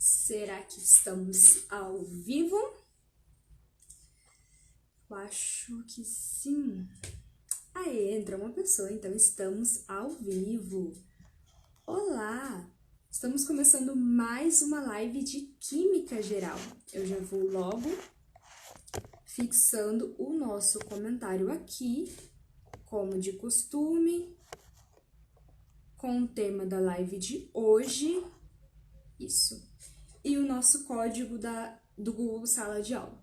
Será que estamos ao vivo? Eu acho que sim. Aê, entra uma pessoa, então estamos ao vivo. Olá! Estamos começando mais uma live de Química Geral. Eu já vou logo fixando o nosso comentário aqui, como de costume, com o tema da live de hoje. Isso. E o nosso código do Google Sala de Aula.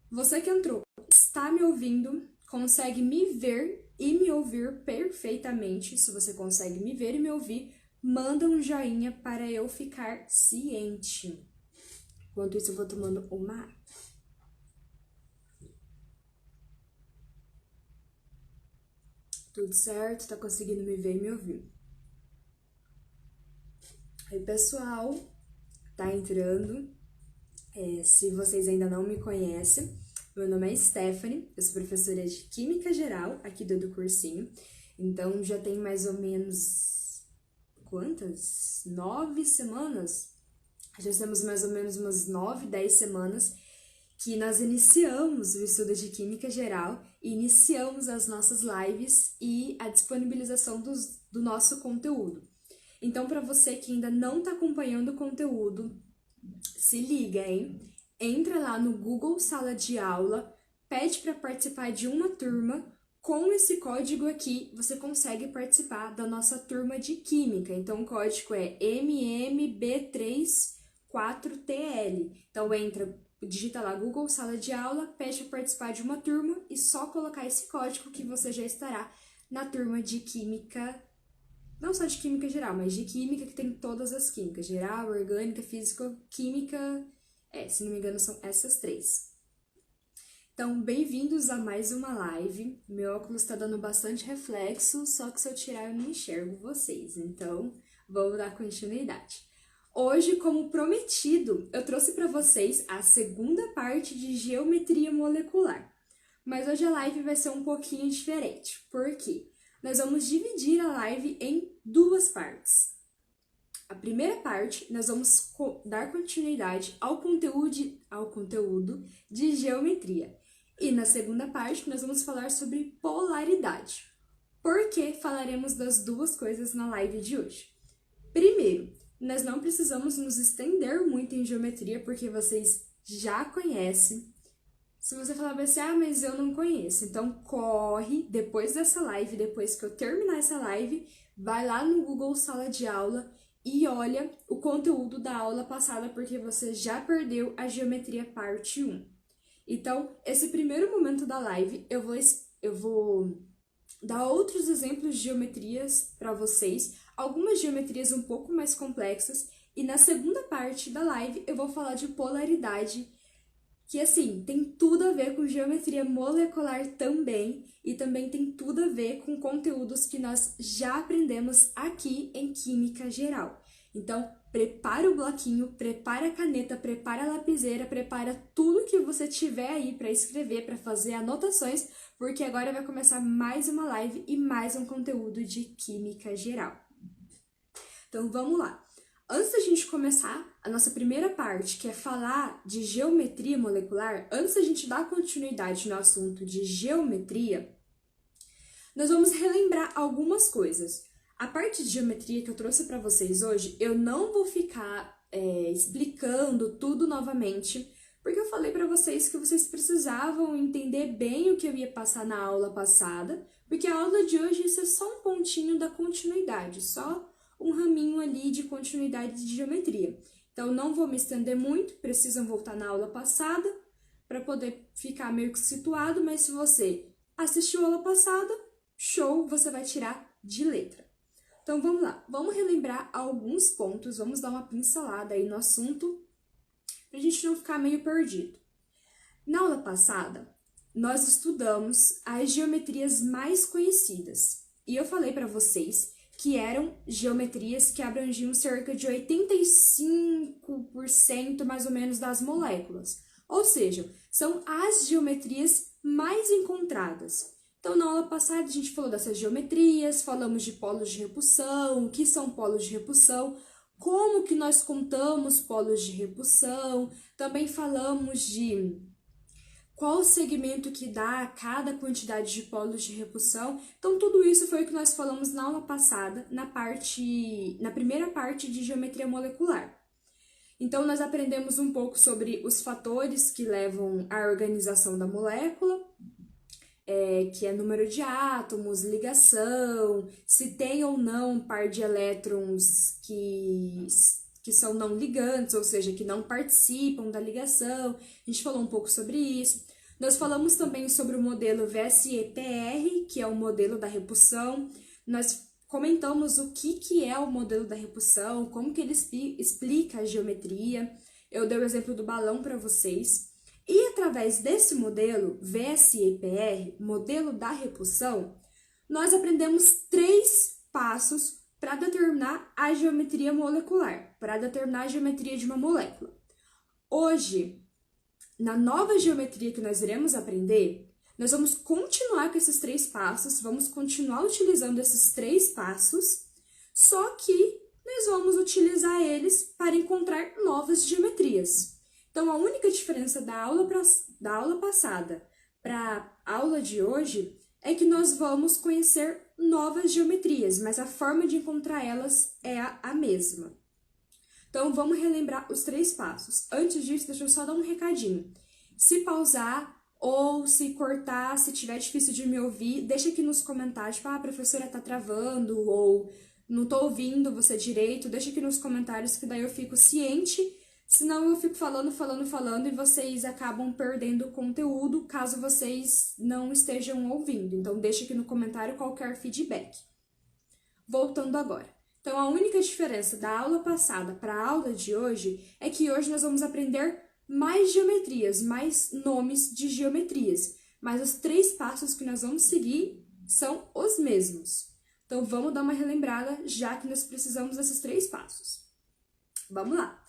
Você que entrou, está me ouvindo, consegue me ver e me ouvir perfeitamente. Se você consegue me ver e me ouvir, manda um joinha para eu ficar ciente. Enquanto isso, eu vou tomando uma água. Tudo certo? Tá conseguindo me ver e me ouvir? Oi, pessoal, tá entrando. Se vocês ainda não me conhecem, meu nome é Stephanie, eu sou professora de Química Geral aqui do cursinho. Então, já tem mais ou menos, quantas? 9 semanas? Já temos mais ou menos umas 9, 10 semanas que nós iniciamos o estudo de Química Geral e iniciamos as nossas lives e a disponibilização do nosso conteúdo. Então, para você que ainda não está acompanhando o conteúdo, se liga, hein? Entra lá no Google Sala de Aula, pede para participar de uma turma. Com esse código aqui, você consegue participar da nossa turma de Química. Então, o código é MMB34TL. Então, digita lá Google Sala de Aula, pede para participar de uma turma e só colocar esse código que você já estará na turma de Química. Não só de Química Geral, mas de Química, que tem todas as químicas. Geral, orgânica, física, química... se não me engano, são essas 3. Então, bem-vindos a mais uma live. Meu óculos está dando bastante reflexo, só que se eu tirar eu não enxergo vocês. Então, vamos dar continuidade. Hoje, como prometido, eu trouxe para vocês a segunda parte de geometria molecular. Mas hoje a live vai ser um pouquinho diferente. Por quê? Nós vamos dividir a live em 2 partes. A primeira parte, nós vamos dar continuidade ao conteúdo de geometria. E na segunda parte, nós vamos falar sobre polaridade. Por que falaremos das 2 coisas na live de hoje? Primeiro, nós não precisamos nos estender muito em geometria, porque vocês já conhecem. Se você falar assim, mas eu não conheço, então corre depois dessa live, depois que eu terminar essa live, vai lá no Google Sala de Aula e olha o conteúdo da aula passada, porque você já perdeu a geometria parte 1. Então, esse primeiro momento da live, eu vou dar outros exemplos de geometrias para vocês, algumas geometrias um pouco mais complexas, e na segunda parte da live eu vou falar de polaridade, que assim, tem tudo a ver com geometria molecular também, e também tem tudo a ver com conteúdos que nós já aprendemos aqui em Química Geral. Então, prepara o bloquinho, prepara a caneta, prepara a lapiseira, prepara tudo que você tiver aí para escrever, para fazer anotações, porque agora vai começar mais uma live e mais um conteúdo de Química Geral. Então, vamos lá. Antes da gente começar a nossa primeira parte, que é falar de geometria molecular, antes da gente dar continuidade no assunto de geometria, nós vamos relembrar algumas coisas. A parte de geometria que eu trouxe para vocês hoje, eu não vou ficar explicando tudo novamente, porque eu falei para vocês que vocês precisavam entender bem o que eu ia passar na aula passada, porque a aula de hoje ia ser só um pontinho da continuidade, só um raminho ali de continuidade de geometria. Então, não vou me estender muito, precisam voltar na aula passada para poder ficar meio que situado, mas se você assistiu a aula passada, show, você vai tirar de letra. Então, vamos lá. Vamos relembrar alguns pontos, vamos dar uma pincelada aí no assunto, para a gente não ficar meio perdido. Na aula passada, nós estudamos as geometrias mais conhecidas. E eu falei para vocês que eram geometrias que abrangiam cerca de 85% mais ou menos das moléculas. Ou seja, são as geometrias mais encontradas. Então, na aula passada, a gente falou dessas geometrias, falamos de polos de repulsão, o que são polos de repulsão, como que nós contamos polos de repulsão, também falamos de qual o segmento que dá cada quantidade de polos de repulsão. Então, tudo isso foi o que nós falamos na aula passada, na primeira parte de geometria molecular. Então, nós aprendemos um pouco sobre os fatores que levam à organização da molécula, que é número de átomos, ligação, se tem ou não par de elétrons que são não ligantes, ou seja, que não participam da ligação. A gente falou um pouco sobre isso. Nós falamos também sobre o modelo VSEPR, que é o modelo da repulsão. Nós comentamos o que é o modelo da repulsão, como que ele explica a geometria. Eu dei o exemplo do balão para vocês. E através desse modelo, VSEPR, modelo da repulsão, nós aprendemos 3 passos para determinar a geometria molecular, para determinar a geometria de uma molécula. Hoje, na nova geometria que nós iremos aprender, nós vamos continuar com esses 3 passos, vamos continuar utilizando esses 3 passos, só que nós vamos utilizar eles para encontrar novas geometrias. Então, a única diferença da aula passada para a aula de hoje é que nós vamos conhecer novas geometrias, mas a forma de encontrar elas é a mesma. Então, vamos relembrar os 3 passos. Antes disso, deixa eu só dar um recadinho. Se pausar ou se cortar, se tiver difícil de me ouvir, deixa aqui nos comentários, tipo, a professora tá travando, ou não tô ouvindo você direito, deixa aqui nos comentários que daí eu fico ciente. Senão eu fico falando e vocês acabam perdendo o conteúdo caso vocês não estejam ouvindo. Então, deixa aqui no comentário qualquer feedback. Voltando agora. Então, a única diferença da aula passada para a aula de hoje é que hoje nós vamos aprender mais geometrias, mais nomes de geometrias. Mas os 3 passos que nós vamos seguir são os mesmos. Então, vamos dar uma relembrada, já que nós precisamos desses 3 passos. Vamos lá.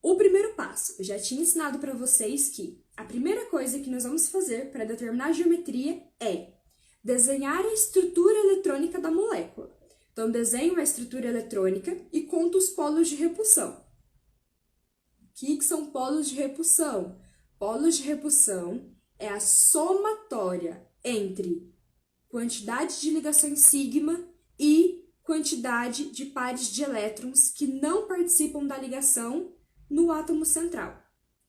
O primeiro passo, eu já tinha ensinado para vocês que a primeira coisa que nós vamos fazer para determinar a geometria é desenhar a estrutura eletrônica da molécula. Então, desenho a estrutura eletrônica e conto os polos de repulsão. O que são polos de repulsão? Polos de repulsão é a somatória entre quantidade de ligações sigma e quantidade de pares de elétrons que não participam da ligação no átomo central.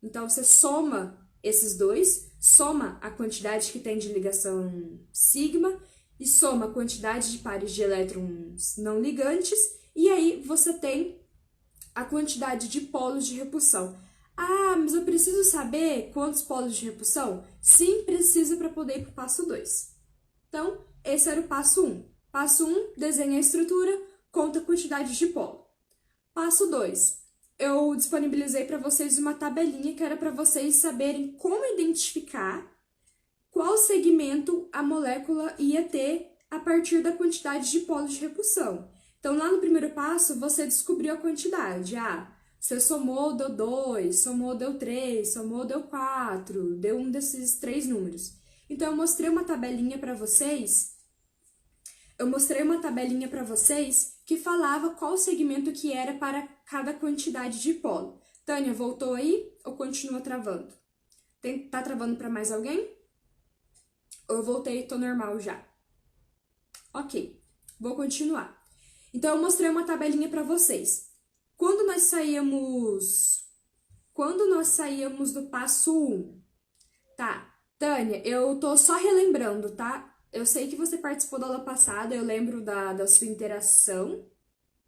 Então, você soma esses dois, soma a quantidade que tem de ligação sigma e soma a quantidade de pares de elétrons não ligantes, e aí você tem a quantidade de polos de repulsão. Ah, mas eu preciso saber quantos polos de repulsão? Sim, precisa para poder ir para o passo 2. Então, esse era o passo 1. Passo 1, desenha a estrutura, conta a quantidade de polo. Passo 2. Eu disponibilizei para vocês uma tabelinha que era para vocês saberem como identificar qual segmento a molécula ia ter a partir da quantidade de polos de repulsão. Então, lá no primeiro passo, você descobriu a quantidade. Você somou, deu 2, somou, deu 3, somou, deu 4, deu um desses 3 números. Então, eu mostrei uma tabelinha para vocês. Que falava qual segmento que era para cada quantidade de polo. Tânia, voltou aí ou continua travando? Tá travando para mais alguém? Ou eu voltei e tô normal já? Ok, vou continuar. Então, eu mostrei uma tabelinha para vocês. Quando nós saíamos do passo 1, tá? Tânia, eu tô só relembrando, tá? Eu sei que você participou da aula passada, eu lembro da sua interação,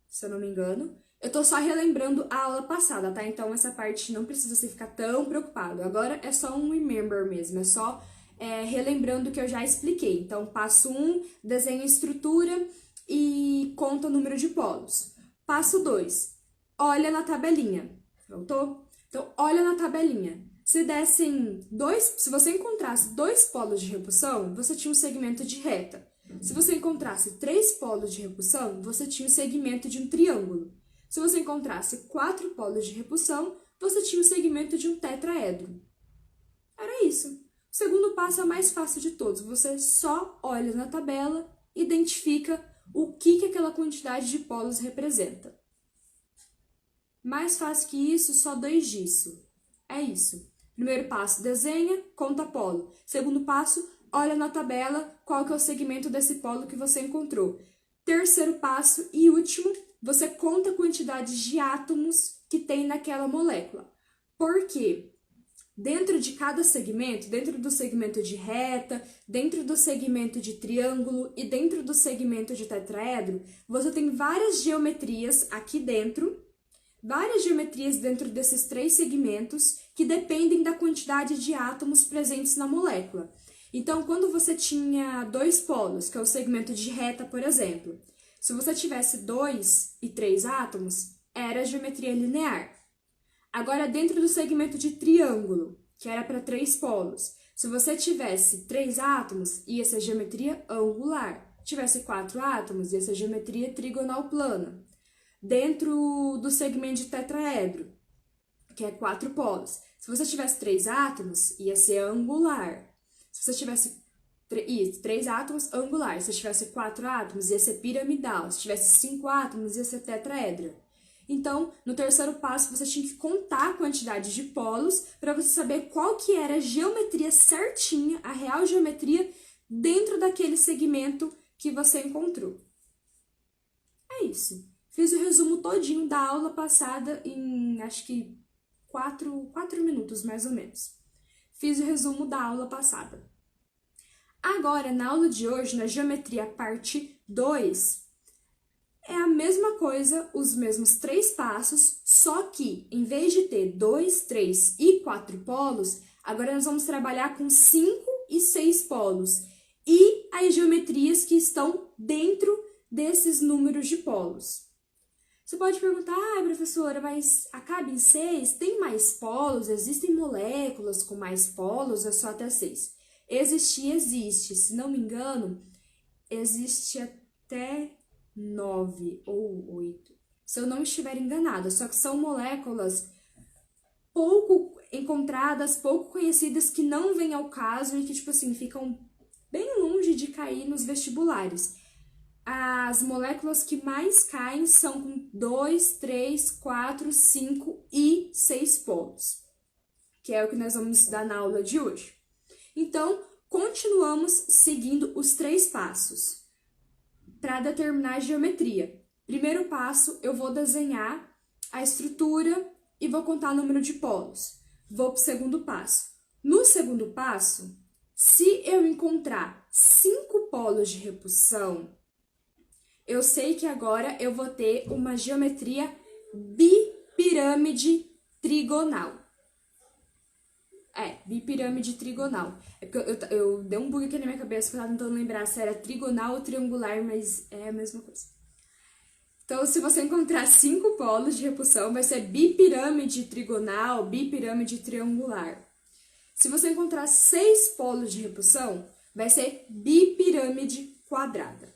se eu não me engano. Eu tô só relembrando a aula passada, tá? Então, essa parte não precisa você ficar tão preocupado. Agora é só um remember mesmo, é só relembrando o que eu já expliquei. Então, passo 1, desenha a estrutura e conta o número de polos. Passo 2, olha na tabelinha. Voltou? Então, olha na tabelinha. Se você encontrasse 2 polos de repulsão, você tinha um segmento de reta. Se você encontrasse 3 polos de repulsão, você tinha um segmento de um triângulo. Se você encontrasse 4 polos de repulsão, você tinha um segmento de um tetraedro. Era isso. O segundo passo é o mais fácil de todos. Você só olha na tabela, identifica o que aquela quantidade de polos representa. Mais fácil que isso, só 2 disso. É isso. Primeiro passo, desenha, conta polo. Segundo passo, olha na tabela qual que é o segmento desse polo que você encontrou. Terceiro passo e último, você conta a quantidade de átomos que tem naquela molécula. Por quê? Dentro de cada segmento, dentro do segmento de reta, dentro do segmento de triângulo e dentro do segmento de tetraedro, você tem várias geometrias aqui dentro, várias geometrias dentro desses 3 segmentos que dependem da quantidade de átomos presentes na molécula. Então, quando você tinha 2 polos, que é o segmento de reta, por exemplo, se você tivesse 2 e 3 átomos, era geometria linear. Agora, dentro do segmento de triângulo, que era para 3 polos, se você tivesse 3 átomos, ia ser geometria angular. Tivesse 4 átomos, ia ser geometria trigonal plana. Dentro do segmento de tetraedro, que é 4 polos, se você tivesse 3 átomos, ia ser angular. Se você tivesse 3 átomos, angular. Se você tivesse 4 átomos, ia ser piramidal. Se tivesse 5 átomos, ia ser tetraedro. Então, no terceiro passo, você tinha que contar a quantidade de polos para você saber qual que era a geometria certinha, a real geometria, dentro daquele segmento que você encontrou. É isso. Fiz o resumo todinho da aula passada em, acho que, 4 minutos, mais ou menos. Fiz o resumo da aula passada. Agora, na aula de hoje, na geometria parte 2, é a mesma coisa, os mesmos 3 passos, só que em vez de ter 2, 3 e 4 polos, agora nós vamos trabalhar com 5 e 6 polos e as geometrias que estão dentro desses números de polos. Você pode perguntar, professora, mas acaba em 6? Tem mais polos? Existem moléculas com mais polos? É só até 6? Existe. Se não me engano, existe até 9 ou 8. Se eu não estiver enganada, só que são moléculas pouco encontradas, pouco conhecidas, que não vêm ao caso e que, tipo assim, ficam bem longe de cair nos vestibulares. As moléculas que mais caem são com 2, 3, 4, 5 e 6 polos, que é o que nós vamos estudar na aula de hoje. Então, continuamos seguindo os 3 passos para determinar a geometria. Primeiro passo, eu vou desenhar a estrutura e vou contar o número de polos. Vou para o segundo passo. No segundo passo, se eu encontrar 5 polos de repulsão, eu sei que agora eu vou ter uma geometria bipirâmide trigonal. Bipirâmide trigonal. É porque eu dei um bug aqui na minha cabeça, que eu tava tentando lembrar se era trigonal ou triangular, mas é a mesma coisa. Então, se você encontrar 5 polos de repulsão, vai ser bipirâmide trigonal, bipirâmide triangular. Se você encontrar 6 polos de repulsão, vai ser bipirâmide quadrada.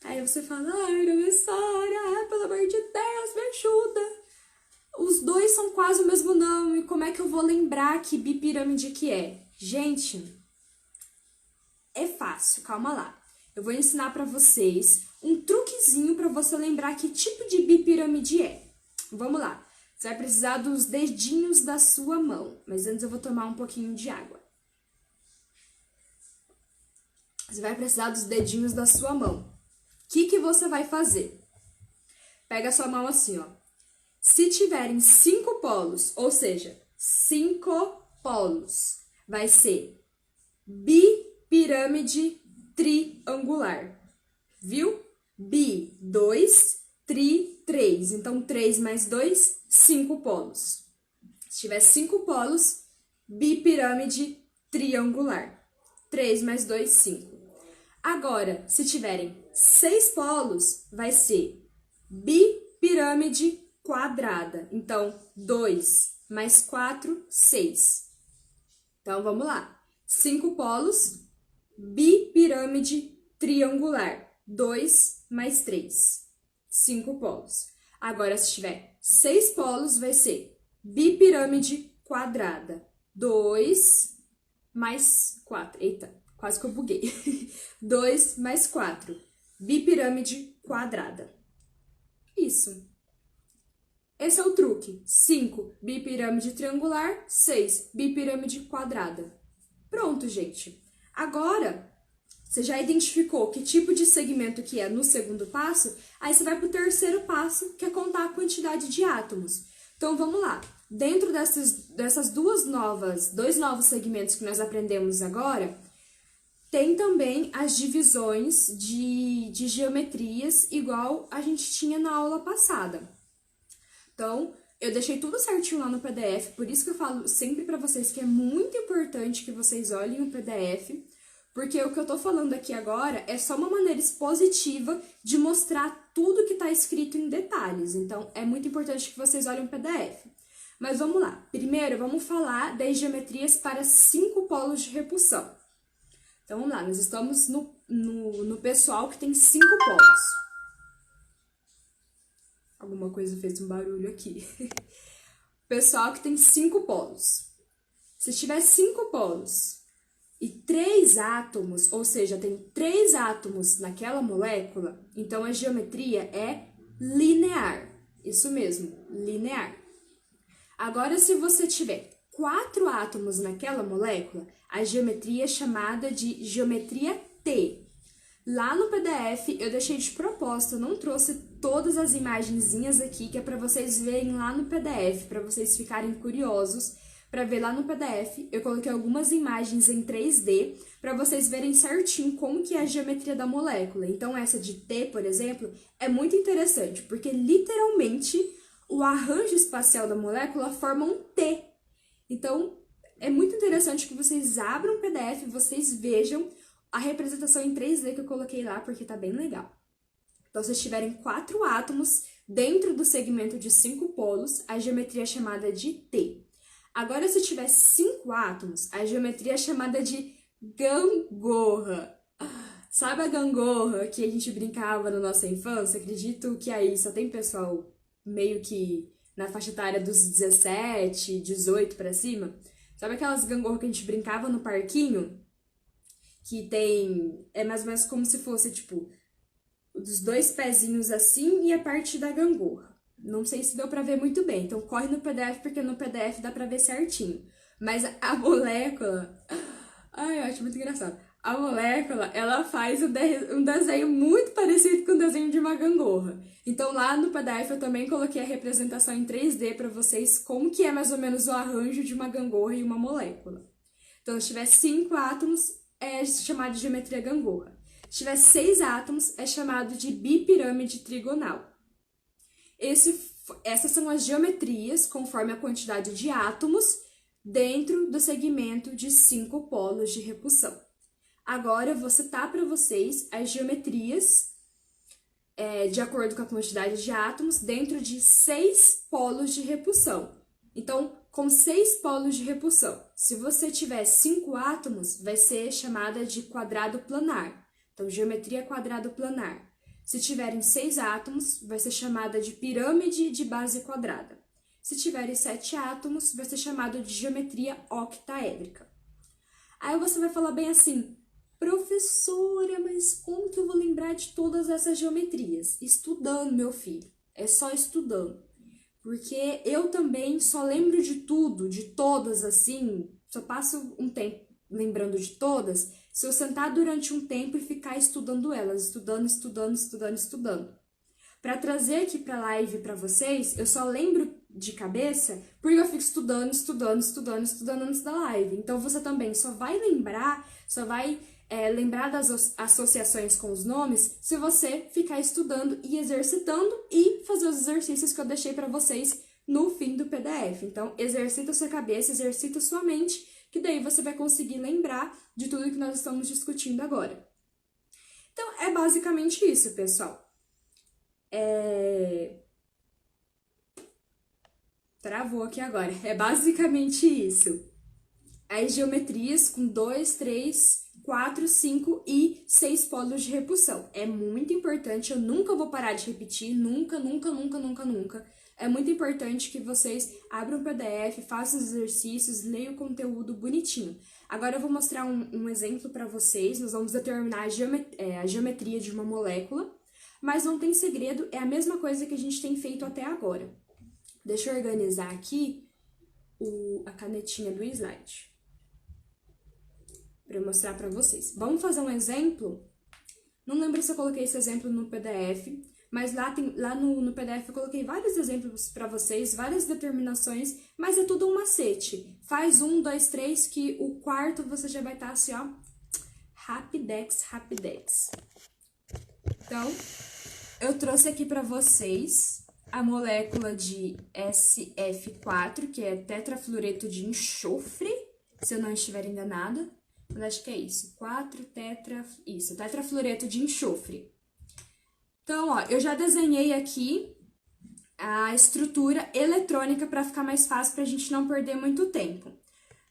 Aí você fala, professora, pelo amor de Deus, me ajuda. Os 2 são quase o mesmo nome, como é que eu vou lembrar que bipirâmide que é? Gente, é fácil, calma lá. Eu vou ensinar pra vocês um truquezinho pra você lembrar que tipo de bipirâmide é. Vamos lá. Você vai precisar dos dedinhos da sua mão, mas antes eu vou tomar um pouquinho de água. Você vai precisar dos dedinhos da sua mão. O que você vai fazer? Pega a sua mão assim, ó. Se tiverem 5 polos, ou seja, 5 polos, vai ser bipirâmide triangular. Viu? Bi, 2, tri, 3. Então, 3 mais 2, 5 polos. Se tiver 5 polos, bipirâmide triangular. 3 mais 2, 5. Agora, se tiverem 6 polos, vai ser bipirâmide quadrada. Então, 2 mais 4, 6. Então, vamos lá. 5 polos, bipirâmide triangular. 2 mais 3. 5 polos. Agora, se tiver 6 polos, vai ser bipirâmide quadrada. 2 mais 4. Eita, quase que eu buguei. 2 mais 4. Bipirâmide quadrada. Isso. Esse é o truque. 5, bipirâmide triangular. 6, bipirâmide quadrada. Pronto, gente. Agora, você já identificou que tipo de segmento que é no segundo passo, aí você vai para o terceiro passo, que é contar a quantidade de átomos. Então, vamos lá. Dentro dessas dois novos segmentos que nós aprendemos agora, tem também as divisões de geometrias, igual a gente tinha na aula passada. Então, eu deixei tudo certinho lá no PDF, por isso que eu falo sempre para vocês que é muito importante que vocês olhem o PDF, porque o que eu tô falando aqui agora é só uma maneira expositiva de mostrar tudo que tá escrito em detalhes. Então, é muito importante que vocês olhem o PDF. Mas vamos lá. Primeiro, vamos falar das geometrias para 5 polos de repulsão. Então, vamos lá. Nós estamos no pessoal que tem 5 polos. Alguma coisa fez um barulho aqui. Pessoal que tem 5 polos. Se tiver 5 polos e 3 átomos, ou seja, tem 3 átomos naquela molécula, então a geometria é linear. Isso mesmo, linear. Agora, se você tiver 4 átomos naquela molécula, a geometria é chamada de geometria T. Lá no PDF, eu deixei de propósito, eu não trouxe todas as imagenzinhas aqui, que é para vocês verem lá no PDF, para vocês ficarem curiosos, para ver lá no PDF. Eu coloquei algumas imagens em 3D, para vocês verem certinho como que é a geometria da molécula. Então, essa de T, por exemplo, é muito interessante, porque literalmente o arranjo espacial da molécula forma um T. Então, é muito interessante que vocês abram o PDF e vocês vejam a representação em 3D que eu coloquei lá, porque tá bem legal. Então, se tiverem 4 átomos dentro do segmento de 5 polos, a geometria é chamada de T. Agora, se tiver 5 átomos, a geometria é chamada de gangorra. Sabe a gangorra que a gente brincava na nossa infância? Acredito que aí só tem pessoal meio que na faixa etária dos 17, 18 pra cima. Sabe aquelas gangorras que a gente brincava no parquinho? Que tem, é mais ou menos como se fosse, tipo, dos 2 pezinhos assim e a parte da gangorra. Não sei se deu pra ver muito bem, então corre no PDF, porque no PDF dá pra ver certinho. Mas a molécula... Ai, eu acho muito engraçado. A molécula, ela faz um desenho muito parecido com o desenho de uma gangorra. Então, lá no PDF eu também coloquei a representação em 3D pra vocês, como que é mais ou menos o arranjo de uma gangorra e uma molécula. Então, se tiver 5 átomos, é chamado de geometria gangorra. Se tiver 6 átomos, é chamado de bipirâmide trigonal. Essas são as geometrias conforme a quantidade de átomos dentro do segmento de 5 polos de repulsão. Agora, eu vou citar para vocês as geometrias de acordo com a quantidade de átomos dentro de 6 polos de repulsão. Então, com 6 polos de repulsão, se você tiver 5 átomos, vai ser chamada de quadrado planar. Então, geometria quadrado planar. Se tiverem 6 átomos, vai ser chamada de pirâmide de base quadrada. Se tiverem 7 átomos, vai ser chamado de geometria octaédrica. Aí você vai falar bem assim, professora, mas como que eu vou lembrar de todas essas geometrias? Estudando, meu filho. É só estudando. Porque eu também só lembro de tudo, de todas assim, só passo um tempo lembrando de todas, se eu sentar durante um tempo e ficar estudando elas, estudando. Para trazer aqui para a live para vocês, eu só lembro de cabeça porque eu fico estudando antes da live. Então você também só vai lembrar, lembrar das associações com os nomes se você ficar estudando e exercitando e fazer os exercícios que eu deixei para vocês no fim do PDF. Então, exercita sua cabeça, exercita sua mente, que daí você vai conseguir lembrar de tudo que nós estamos discutindo agora. Então, é basicamente isso, pessoal. Travou aqui agora. É basicamente isso. As geometrias com 2, 3, 4, 5 e 6 polos de repulsão. É muito importante, eu nunca vou parar de repetir, nunca. É muito importante que vocês abram o PDF, façam os exercícios, leiam o conteúdo bonitinho. Agora eu vou mostrar um exemplo para vocês, nós vamos determinar a geometria de uma molécula, mas não tem segredo, é a mesma coisa que a gente tem feito até agora. Deixa eu organizar aqui a canetinha do slide para eu mostrar para vocês. Vamos fazer um exemplo? Não lembro se eu coloquei esse exemplo no PDF, mas lá no PDF eu coloquei vários exemplos para vocês, várias determinações, mas é tudo um macete. Faz 1, 2, 3, que o quarto você já vai estar assim, ó, rapidex, rapidex. Então, eu trouxe aqui para vocês a molécula de SF4, que é tetrafluoreto de enxofre, se eu não estiver enganada. Mas acho que é isso, tetrafluoreto de enxofre. Então, ó, eu já desenhei aqui a estrutura eletrônica para ficar mais fácil para a gente não perder muito tempo.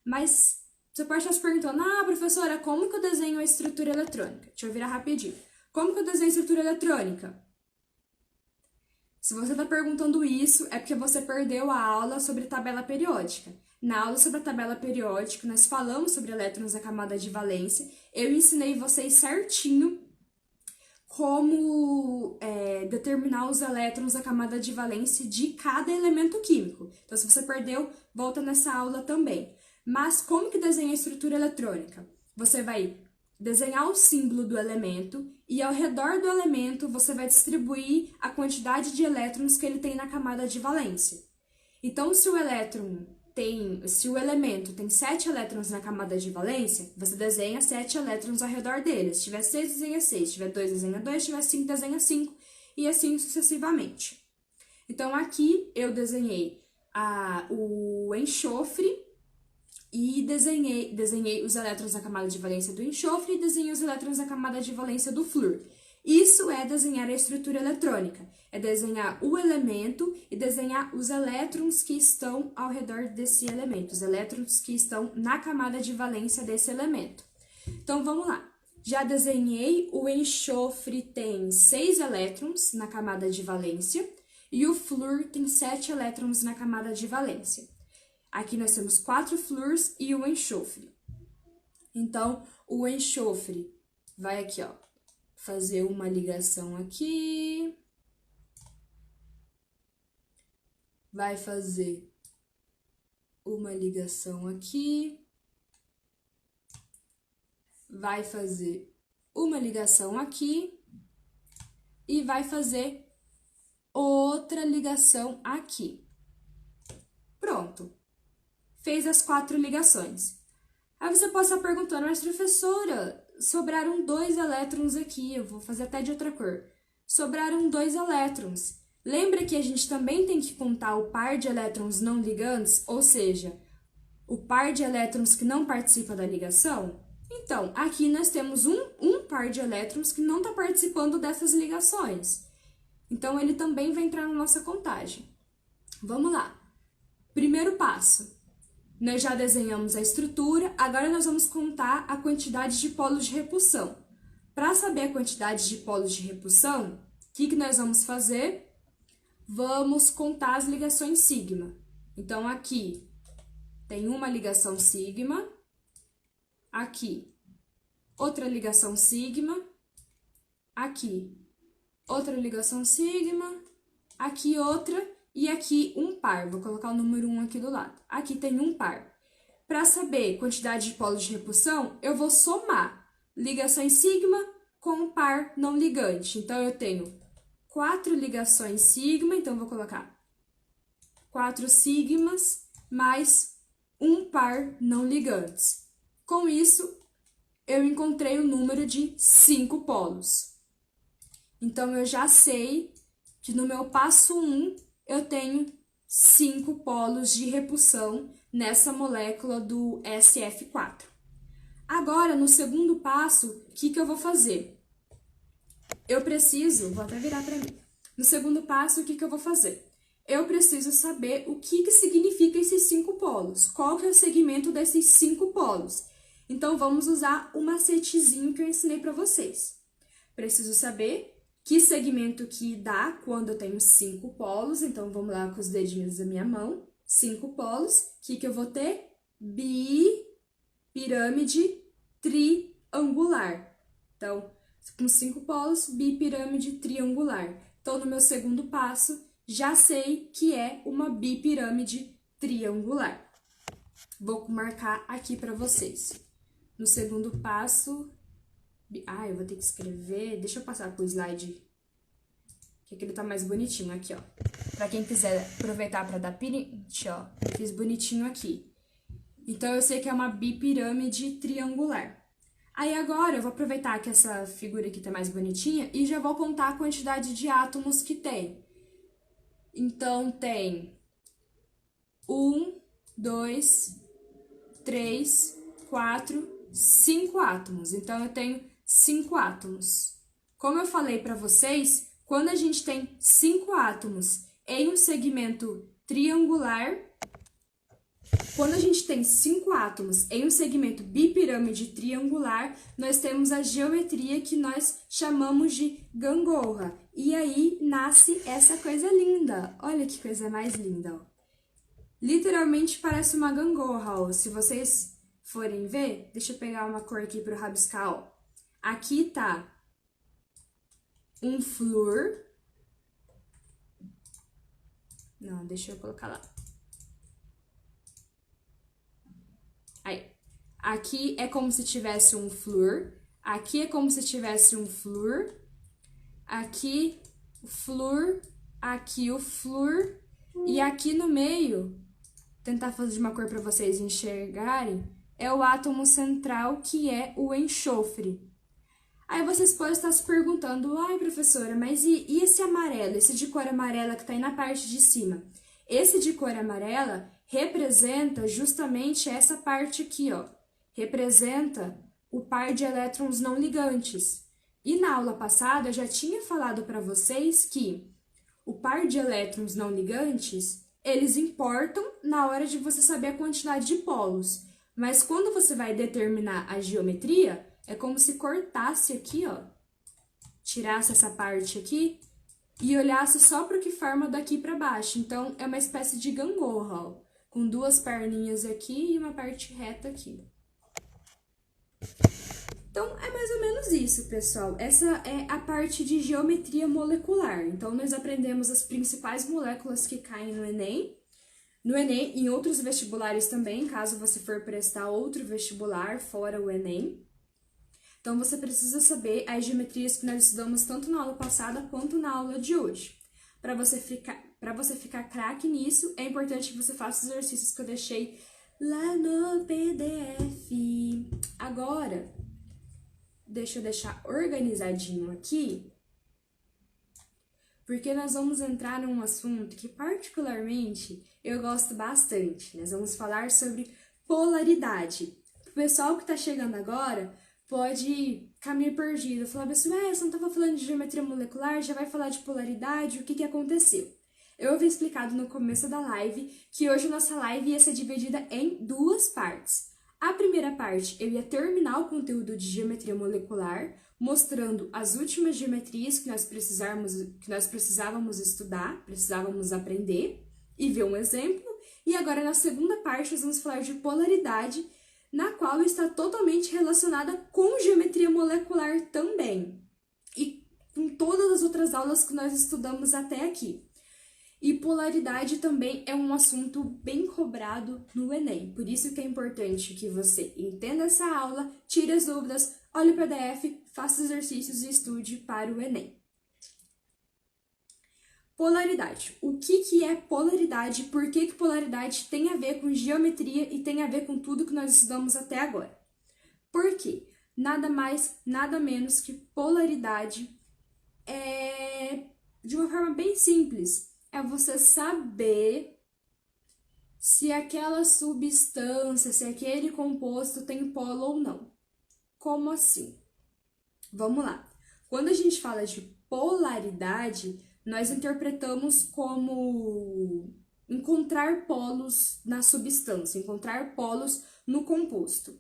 Mas você pode estar se perguntando, professora, como que eu desenho a estrutura eletrônica? Deixa eu virar rapidinho. Como que eu desenho a estrutura eletrônica? Se você está perguntando isso, é porque você perdeu a aula sobre tabela periódica. Na aula sobre a tabela periódica, nós falamos sobre elétrons da camada de valência. Eu ensinei vocês certinho como determinar os elétrons da camada de valência de cada elemento químico. Então, se você perdeu, volta nessa aula também. Mas como que desenha a estrutura eletrônica? Você vai desenhar o símbolo do elemento e ao redor do elemento você vai distribuir a quantidade de elétrons que ele tem na camada de valência. Então, se o elemento tem 7 elétrons na camada de valência, você desenha 7 elétrons ao redor dele. Se tiver 6, desenha 6. Se tiver 2, desenha 2. Se tiver 5, desenha 5. E assim sucessivamente. Então, aqui eu desenhei o enxofre e desenhei os elétrons na camada de valência do enxofre e desenhei os elétrons na camada de valência do flúor. Isso é desenhar a estrutura eletrônica. É desenhar o elemento e desenhar os elétrons que estão ao redor desse elemento, os elétrons que estão na camada de valência desse elemento. Então, vamos lá. Já desenhei, o enxofre tem 6 elétrons na camada de valência e o flúor tem 7 elétrons na camada de valência. Aqui nós temos 4 flúors e o enxofre. Então, o enxofre vai aqui, ó, fazer uma ligação aqui. Vai fazer uma ligação aqui. Vai fazer uma ligação aqui. E vai fazer outra ligação aqui. Pronto. Fez as 4 ligações. Aí você pode estar perguntando, mas professora, sobraram 2 elétrons aqui, eu vou fazer até de outra cor. Sobraram 2 elétrons. Lembra que a gente também tem que contar o par de elétrons não ligantes, ou seja, o par de elétrons que não participa da ligação? Então, aqui nós temos um par de elétrons que não está participando dessas ligações. Então, ele também vai entrar na nossa contagem. Vamos lá. Primeiro passo. Nós já desenhamos a estrutura, agora nós vamos contar a quantidade de polos de repulsão. Para saber a quantidade de polos de repulsão, o que nós vamos fazer? Vamos contar as ligações sigma. Então, aqui tem uma ligação sigma, aqui outra ligação sigma, aqui outra ligação sigma, aqui outra e aqui um par. Vou colocar o número 1 aqui do lado. Aqui tem um par. Para saber quantidade de polos de repulsão, eu vou somar ligações sigma com um par não ligante. Então, eu tenho 4 ligações sigma, então vou colocar 4 sigmas mais um par não ligantes. Com isso, eu encontrei o número de 5 polos. Então, eu já sei que no meu passo 1, eu tenho 5 polos de repulsão nessa molécula do SF4. Agora, no segundo passo, o que eu vou fazer? Eu preciso, vou até virar para mim. No segundo passo, o que eu vou fazer? Eu preciso saber o que significa esses 5 polos. Qual que é o segmento desses 5 polos? Então, vamos usar o macetezinho que eu ensinei para vocês. Preciso saber que segmento que dá quando eu tenho 5 polos. Então, vamos lá com os dedinhos da minha mão. 5 polos. O que eu vou ter? Bipirâmide triangular. Então, com 5 polos, bipirâmide triangular. Então, no meu segundo passo, já sei que é uma bipirâmide triangular. Vou marcar aqui para vocês. No segundo passo... eu vou ter que escrever... Deixa eu passar pro slide, que aquele tá mais bonitinho aqui, ó. Pra quem quiser aproveitar para dar print, ó, fiz bonitinho aqui. Então, eu sei que é uma bipirâmide triangular. Aí, agora, eu vou aproveitar que essa figura aqui tá mais bonitinha e já vou contar a quantidade de átomos que tem. Então, tem 1, 2, 3, 4, 5 átomos. Então, eu tenho 5 átomos. Como eu falei para vocês, quando a gente tem 5 átomos em um segmento triangular, quando a gente tem 5 átomos em um segmento bipirâmide triangular, nós temos a geometria que nós chamamos de gangorra. E aí nasce essa coisa linda. Olha que coisa mais linda, ó. Literalmente parece uma gangorra, ó. Se vocês forem ver, deixa eu pegar uma cor aqui para rabiscar, ó. Aqui tá um flúor. Não, deixa eu colocar lá. Aí, aqui é como se tivesse um flúor. Aqui é como se tivesse um flúor. Aqui o flúor. Aqui o flúor. E aqui no meio, tentar fazer de uma cor para vocês enxergarem, é o átomo central, que é o enxofre. Aí vocês podem estar se perguntando, ai, professora, mas e esse amarelo, esse de cor amarela que está aí na parte de cima? Esse de cor amarela representa justamente essa parte aqui, ó. Representa o par de elétrons não ligantes. E na aula passada eu já tinha falado para vocês que o par de elétrons não ligantes, eles importam na hora de você saber a quantidade de polos. Mas quando você vai determinar a geometria, é como se cortasse aqui, ó, tirasse essa parte aqui e olhasse só para o que forma daqui para baixo. Então, é uma espécie de gangorra, ó, com duas perninhas aqui e uma parte reta aqui. Então, é mais ou menos isso, pessoal. Essa é a parte de geometria molecular. Então, nós aprendemos as principais moléculas que caem no Enem. No Enem e em outros vestibulares também, caso você for prestar outro vestibular fora o Enem. Então, você precisa saber as geometrias que nós estudamos tanto na aula passada quanto na aula de hoje. Para você ficar craque nisso, é importante que você faça os exercícios que eu deixei lá no PDF. Agora, deixa eu deixar organizadinho aqui, porque nós vamos entrar num assunto que particularmente eu gosto bastante. Nós vamos falar sobre polaridade. O pessoal que está chegando agora pode ficar meio perdido, falar assim, você não estava falando de geometria molecular, já vai falar de polaridade, o que aconteceu? Eu havia explicado no começo da live que hoje a nossa live ia ser dividida em duas partes. A primeira parte, eu ia terminar o conteúdo de geometria molecular, mostrando as últimas geometrias que nós precisávamos estudar, precisávamos aprender e ver um exemplo. E agora, na segunda parte, nós vamos falar de polaridade, na qual está totalmente relacionada com geometria molecular também, e com todas as outras aulas que nós estudamos até aqui. E polaridade também é um assunto bem cobrado no Enem, por isso que é importante que você entenda essa aula, tire as dúvidas, olhe o PDF, faça exercícios e estude para o Enem. Polaridade. O que é polaridade? Por que polaridade tem a ver com geometria e tem a ver com tudo que nós estudamos até agora? Por quê? Nada mais, nada menos que polaridade é, de uma forma bem simples, é você saber se aquela substância, se aquele composto tem polo ou não. Como assim? Vamos lá. Quando a gente fala de polaridade, nós interpretamos como encontrar polos na substância, encontrar polos no composto.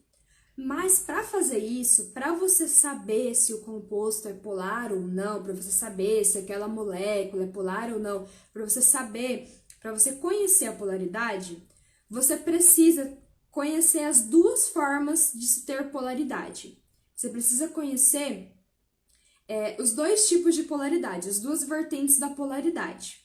Mas para fazer isso, para você saber se o composto é polar ou não, para você saber se aquela molécula é polar ou não, para você saber, para você conhecer a polaridade, você precisa conhecer as duas formas de se ter polaridade. Você precisa conhecer os dois tipos de polaridade, as duas vertentes da polaridade.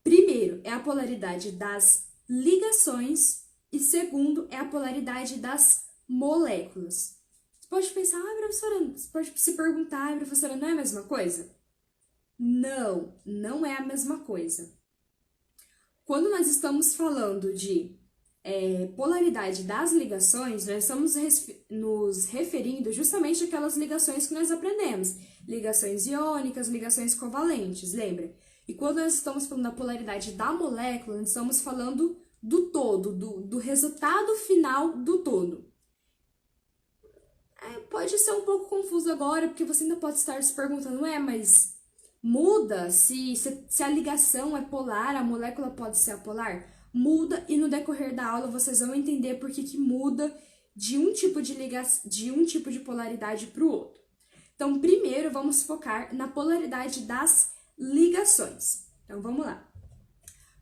Primeiro é a polaridade das ligações e segundo é a polaridade das moléculas. Você pode pensar, professora, você pode se perguntar, professora, não é a mesma coisa? Não, não é a mesma coisa. Quando nós estamos falando de polaridade das ligações, nós estamos nos referindo justamente àquelas ligações que nós aprendemos. Ligações iônicas, ligações covalentes, lembra? E quando nós estamos falando da polaridade da molécula, nós estamos falando do todo, do resultado final do todo. Pode ser um pouco confuso agora, porque você ainda pode estar se perguntando, mas muda se a ligação é polar, a molécula pode ser apolar? Muda, e no decorrer da aula vocês vão entender por que muda de um tipo de polaridade para o outro. Então, primeiro vamos focar na polaridade das ligações. Então, vamos lá.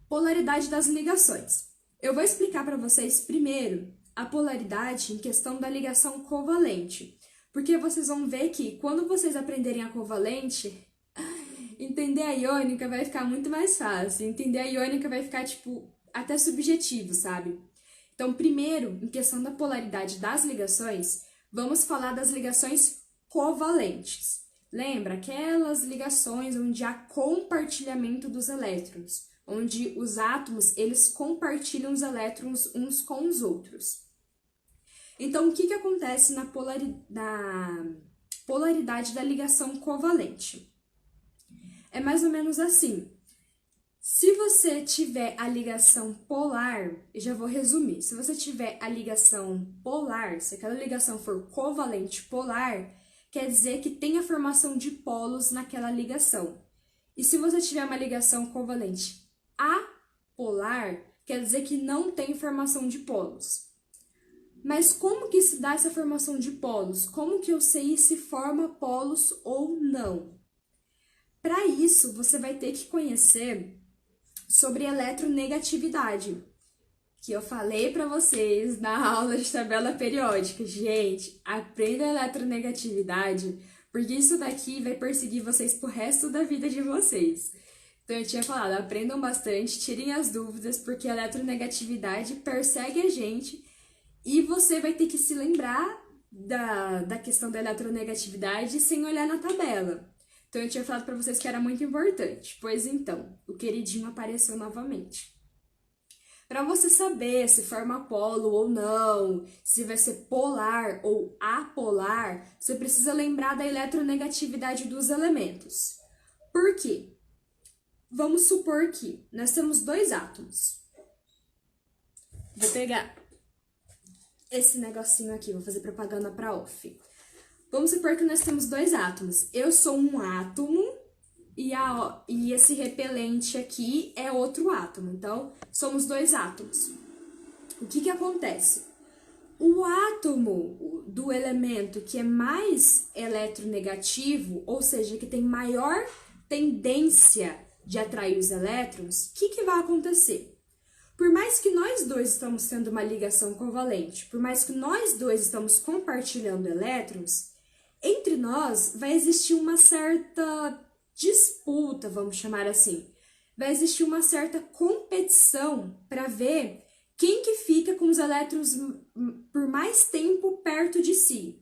Polaridade das ligações. Eu vou explicar para vocês primeiro a polaridade em questão da ligação covalente, porque vocês vão ver que quando vocês aprenderem a covalente, entender a iônica vai ficar muito mais fácil. Entender a iônica vai ficar, até subjetivo, sabe? Então, primeiro, em questão da polaridade das ligações, vamos falar das ligações covalentes. Lembra? Aquelas ligações onde há compartilhamento dos elétrons, onde os átomos, eles compartilham os elétrons uns com os outros. Então, o que acontece na polaridade da ligação covalente? É mais ou menos assim. Se você tiver a ligação polar, eu já vou resumir. Se você tiver a ligação polar, se aquela ligação for covalente polar, quer dizer que tem a formação de polos naquela ligação. E se você tiver uma ligação covalente apolar, quer dizer que não tem formação de polos. Mas como que se dá essa formação de polos? Como que eu sei se forma polos ou não? Para isso, você vai ter que conhecer sobre eletronegatividade, que eu falei para vocês na aula de tabela periódica. Gente, aprenda eletronegatividade, porque isso daqui vai perseguir vocês pro resto da vida de vocês. Então eu tinha falado, aprendam bastante, tirem as dúvidas, porque a eletronegatividade persegue a gente e você vai ter que se lembrar da questão da eletronegatividade sem olhar na tabela. Então, eu tinha falado para vocês que era muito importante. Pois então, o queridinho apareceu novamente. Para você saber se forma polo ou não, se vai ser polar ou apolar, você precisa lembrar da eletronegatividade dos elementos. Por quê? Vamos supor que nós temos dois átomos. Vou pegar esse negocinho aqui, vou fazer propaganda para off. Vamos supor que nós temos dois átomos. Eu sou um átomo e esse repelente aqui é outro átomo. Então, somos dois átomos. O que acontece? O átomo do elemento que é mais eletronegativo, ou seja, que tem maior tendência de atrair os elétrons, o que vai acontecer? Por mais que nós dois estamos tendo uma ligação covalente, por mais que nós dois estamos compartilhando elétrons, entre nós vai existir uma certa disputa, vamos chamar assim. Vai existir uma certa competição para ver quem que fica com os elétrons por mais tempo perto de si.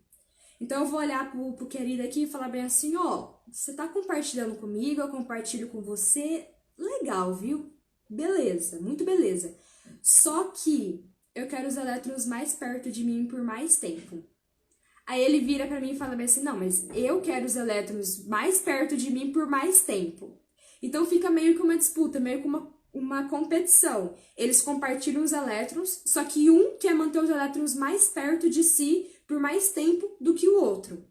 Então eu vou olhar pro querido aqui e falar bem assim, você tá compartilhando comigo, eu compartilho com você, legal, viu? Beleza, muito beleza. Só que eu quero os elétrons mais perto de mim por mais tempo. Aí ele vira pra mim e fala bem assim, não, mas eu quero os elétrons mais perto de mim por mais tempo. Então fica meio que uma disputa, meio que uma competição. Eles compartilham os elétrons, só que um quer manter os elétrons mais perto de si por mais tempo do que o outro.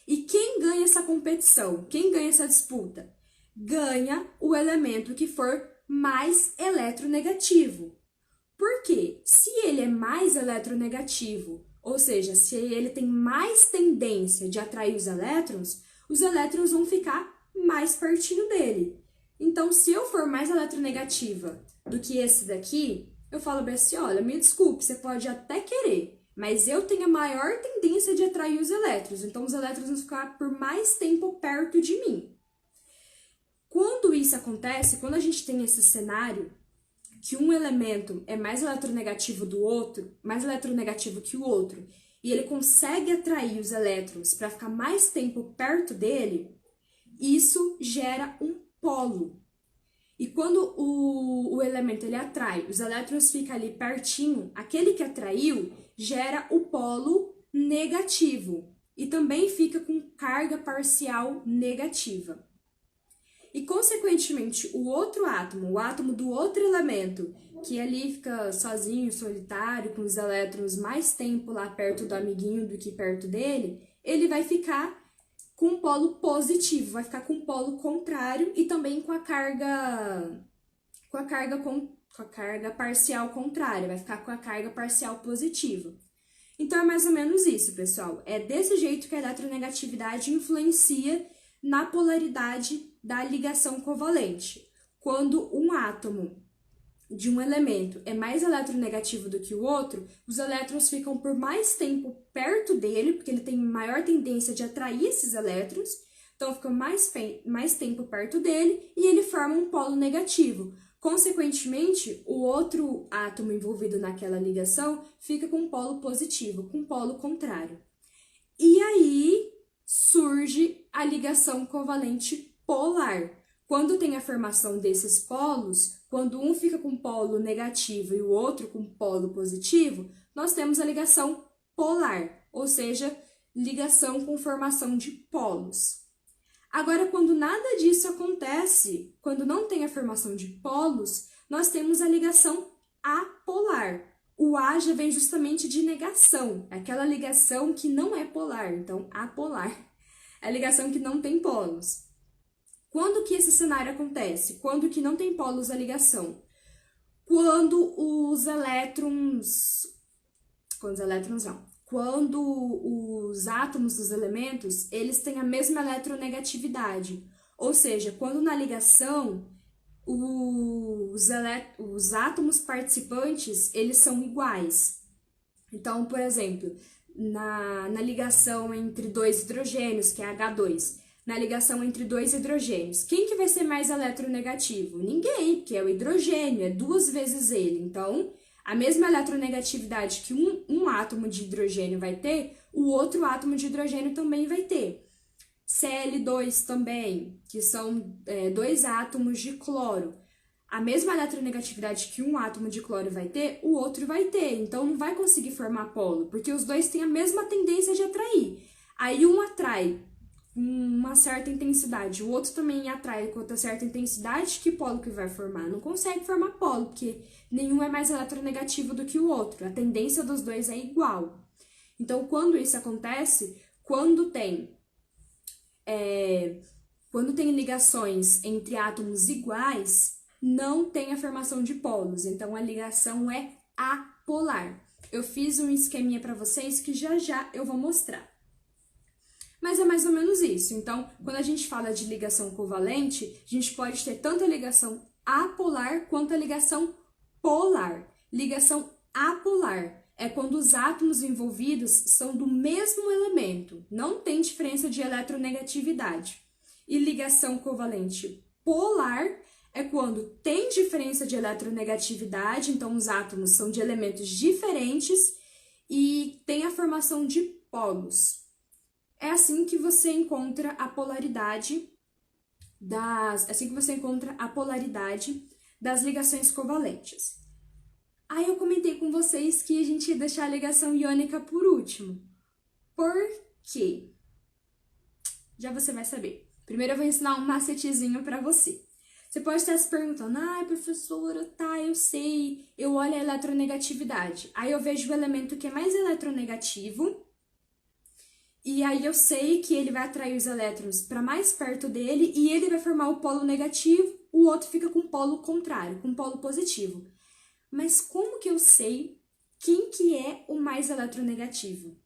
E quem ganha essa competição? Quem ganha essa disputa? Ganha o elemento que for mais eletronegativo. Por quê? Se ele é mais eletronegativo, ou seja, se ele tem mais tendência de atrair os elétrons vão ficar mais pertinho dele. Então, se eu for mais eletronegativa do que esse daqui, eu falo bem assim, olha, me desculpe, você pode até querer, mas eu tenho a maior tendência de atrair os elétrons, então os elétrons vão ficar por mais tempo perto de mim. quando isso acontece, quando a gente tem esse cenário que um elemento é mais eletronegativo do outro, mais eletronegativo que o outro, e ele consegue atrair os elétrons para ficar mais tempo perto dele, isso gera um polo. E quando o elemento ele atrai, os elétrons ficam ali pertinho, aquele que atraiu gera o polo negativo e também fica com carga parcial negativa. E, consequentemente, o outro átomo, o átomo do outro elemento, que ali fica sozinho, solitário, com os elétrons mais tempo lá perto do amiguinho do que perto dele, ele vai ficar com um polo positivo, vai ficar com um polo contrário e também com a carga parcial contrária, vai ficar com a carga parcial positiva. Então é mais ou menos isso, pessoal. É desse jeito que a eletronegatividade influencia na polaridade da ligação covalente. Quando um átomo de um elemento é mais eletronegativo do que o outro, os elétrons ficam por mais tempo perto dele, porque ele tem maior tendência de atrair esses elétrons, então fica mais tempo perto dele e ele forma um polo negativo. Consequentemente, o outro átomo envolvido naquela ligação fica com um polo positivo, com um polo contrário. E aí surge a ligação covalente polar. Quando tem a formação desses polos, quando um fica com polo negativo e o outro com polo positivo, nós temos a ligação polar, ou seja, ligação com formação de polos. Agora, quando nada disso acontece, quando não tem a formação de polos, nós temos a ligação apolar. O A já vem justamente de negação, aquela ligação que não é polar, então apolar. É a ligação que não tem polos. Quando que esse cenário acontece? Quando que não tem polos a ligação? Quando os átomos dos elementos, eles têm a mesma eletronegatividade. Ou seja, quando na ligação, os átomos participantes, eles são iguais. Então, por exemplo, na ligação entre dois hidrogênios, que é H2, na ligação entre dois hidrogênios, quem que vai ser mais eletronegativo? Ninguém, porque é o hidrogênio, é 2 vezes ele. Então, a mesma eletronegatividade que um átomo de hidrogênio vai ter, o outro átomo de hidrogênio também vai ter. Cl2 também, que são 2 átomos de cloro. A mesma eletronegatividade que um átomo de cloro vai ter, o outro vai ter. Então, não vai conseguir formar polo, porque os dois têm a mesma tendência de atrair. Aí, um atrai com uma certa intensidade, o outro também atrai com outra certa intensidade, que polo que vai formar? Não consegue formar polo, porque nenhum é mais eletronegativo do que o outro. A tendência dos dois é igual. Então, quando isso acontece, quando tem ligações entre átomos iguais, não tem a formação de polos, então a ligação é apolar. Eu fiz um esqueminha para vocês que já já eu vou mostrar. Mas é mais ou menos isso. Então, quando a gente fala de ligação covalente, a gente pode ter tanto a ligação apolar quanto a ligação polar. Ligação apolar é quando os átomos envolvidos são do mesmo elemento, não tem diferença de eletronegatividade. E ligação covalente polar é quando tem diferença de eletronegatividade, então os átomos são de elementos diferentes e tem a formação de polos. É assim que você encontra a polaridade das ligações covalentes. Aí eu comentei com vocês que a gente ia deixar a ligação iônica por último. Por quê? Já você vai saber. Primeiro eu vou ensinar um macetezinho para você. Você pode estar se perguntando, professora, tá, eu sei, eu olho a eletronegatividade. Aí eu vejo o elemento que é mais eletronegativo, e aí eu sei que ele vai atrair os elétrons para mais perto dele, e ele vai formar o polo negativo, o outro fica com o polo contrário, com o polo positivo. Mas como que eu sei quem que é o mais eletronegativo?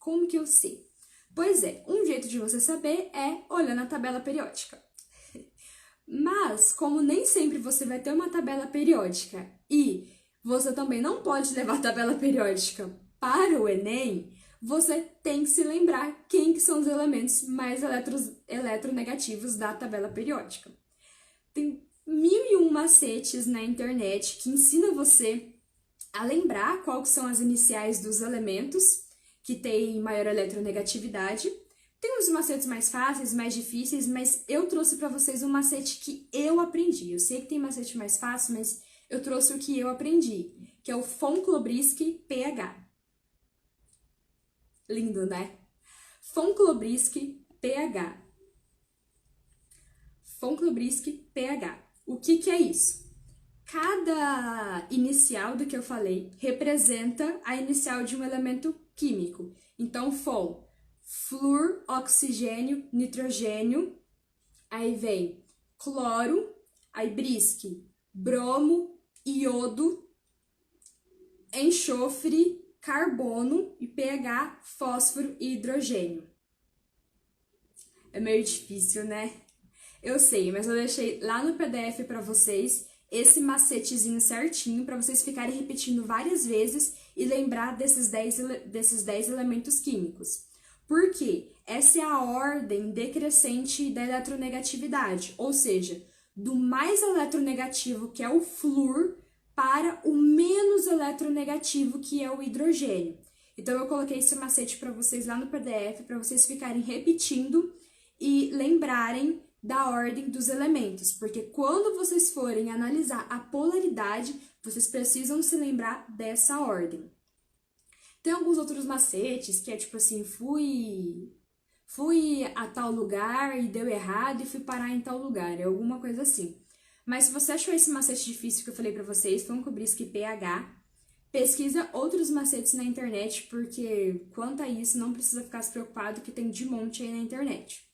Como que eu sei? Pois é, um jeito de você saber é olhando a tabela periódica. Mas, como nem sempre você vai ter uma tabela periódica e você também não pode levar a tabela periódica para o Enem, você tem que se lembrar quem que são os elementos mais eletronegativos da tabela periódica. Tem 1001 macetes na internet que ensinam você a lembrar quais são as iniciais dos elementos que têm maior eletronegatividade. Tem uns macetes mais fáceis, mais difíceis, mas eu trouxe para vocês um macete que eu aprendi. Eu sei que tem macete mais fácil, mas eu trouxe o que eu aprendi, que é o von Clobriski pH. Lindo, né? Von Clobriski pH. Von Clobriski pH. O que é isso? Cada inicial do que eu falei representa a inicial de um elemento químico. Então, von, flúor, oxigênio, nitrogênio. Aí vem cloro, aí brisque, bromo, iodo, enxofre, carbono e pH, fósforo e hidrogênio. É meio difícil, né? Eu sei, mas eu deixei lá no PDF para vocês esse macetezinho certinho para vocês ficarem repetindo várias vezes e lembrar desses 10 elementos químicos. Por quê? Essa é a ordem decrescente da eletronegatividade, ou seja, do mais eletronegativo, que é o flúor, para o menos eletronegativo, que é o hidrogênio. Então, eu coloquei esse macete para vocês lá no PDF, para vocês ficarem repetindo e lembrarem da ordem dos elementos, porque quando vocês forem analisar a polaridade, vocês precisam se lembrar dessa ordem. Tem alguns outros macetes, que é tipo assim, fui a tal lugar e deu errado e fui parar em tal lugar, é alguma coisa assim. Mas se você achou esse macete difícil que eu falei pra vocês, von Clobriski pH, pesquisa outros macetes na internet, porque quanto a isso, não precisa ficar se preocupado que tem de monte aí na internet.